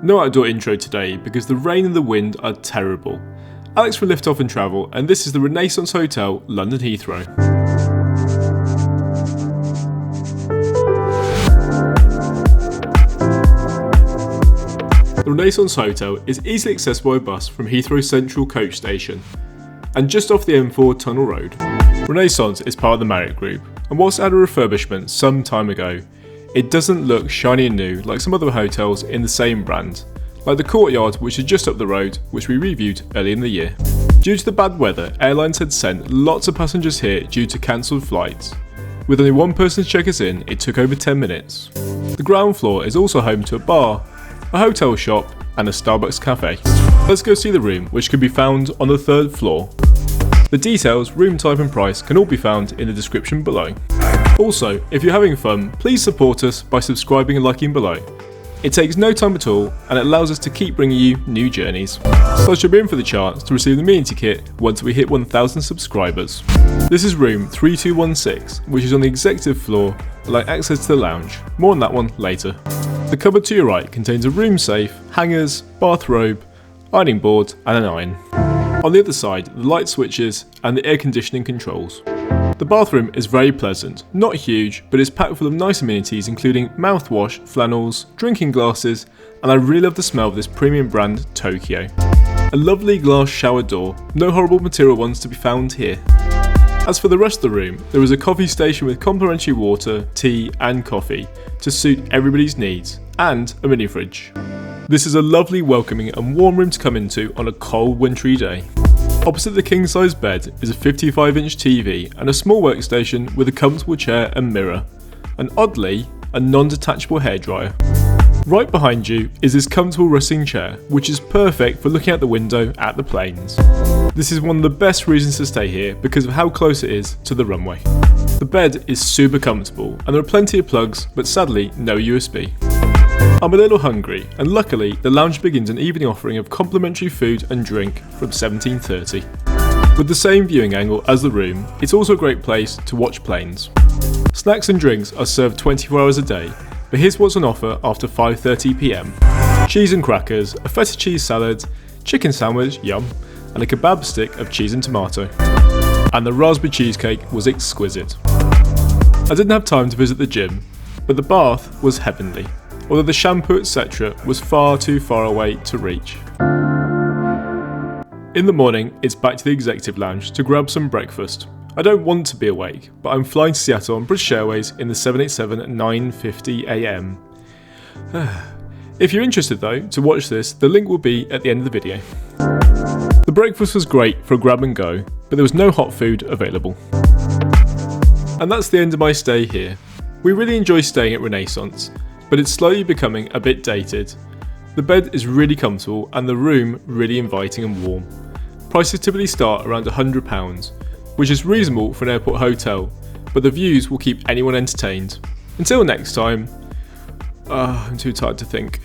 No outdoor intro today because the rain and the wind are terrible. Alex will lift off and travel, and this is the Renaissance Hotel, London Heathrow. The Renaissance Hotel is easily accessible by bus from Heathrow Central Coach Station and just off the M4 Tunnel Road. Renaissance is part of the Marriott Group, and whilst at a refurbishment some time ago, it doesn't look shiny and new like some other hotels in the same brand, like the Courtyard, which is just up the road, which we reviewed early in the year. Due to the bad weather, Airlines had sent lots of passengers here due to cancelled flights. With only one person to check us in, it took over 10 minutes. The ground floor is also home to a bar, a hotel shop, and a Starbucks cafe. Let's go see the room, which can be found on the 3rd floor. The details, room type and price can all be found in the description below. Also, if you're having fun, please support us by subscribing and liking below. It takes no time at all, and it allows us to keep bringing you new journeys. So you'll be in for the chance to receive the amenity kit once we hit 1,000 subscribers. This is room 3216, which is on the executive floor, allowing access to the lounge. More on that one later. The cupboard to your right contains a room safe, hangers, bathrobe, ironing board, and an iron. On the other side, the light switches and the air conditioning controls. The bathroom is very pleasant, not huge, but is packed full of nice amenities including mouthwash, flannels, drinking glasses, and I really love the smell of this premium brand Tokyo. A lovely glass shower door, no horrible material ones to be found here. As for the rest of the room, there is a coffee station with complimentary water, tea and coffee to suit everybody's needs, and a mini fridge. This is a lovely, welcoming and warm room to come into on a cold wintry day. Opposite the king-size bed is a 55-inch TV and a small workstation with a comfortable chair and mirror, and oddly, a non-detachable hairdryer. Right behind you is this comfortable resting chair, which is perfect for looking out the window at the planes. This is one of the best reasons to stay here because of how close it is to the runway. The bed is super comfortable and there are plenty of plugs, but sadly no USB. I'm a little hungry, and luckily the lounge begins an evening offering of complimentary food and drink from 17:30. With the same viewing angle as the room, it's also a great place to watch planes. Snacks and drinks are served 24 hours a day, but here's what's on offer after 5:30 PM. Cheese and crackers, a feta cheese salad, chicken sandwich, yum, and a kebab stick of cheese and tomato. And the raspberry cheesecake was exquisite. I didn't have time to visit the gym, but the bath was heavenly, although the shampoo etc. was far too far away to reach. In the morning, it's back to the executive lounge to grab some breakfast. I don't want to be awake, but I'm flying to Seattle on British Airways in the 787 at 9:50 AM. If you're interested though, to watch this, the link will be at the end of the video. The breakfast was great for a grab and go, but there was no hot food available. And that's the end of my stay here. We really enjoy staying at Renaissance, but it's slowly becoming a bit dated. The bed is really comfortable and the room really inviting and warm. Prices typically start around £100, which is reasonable for an airport hotel, but the views will keep anyone entertained. Until next time, I'm too tired to think.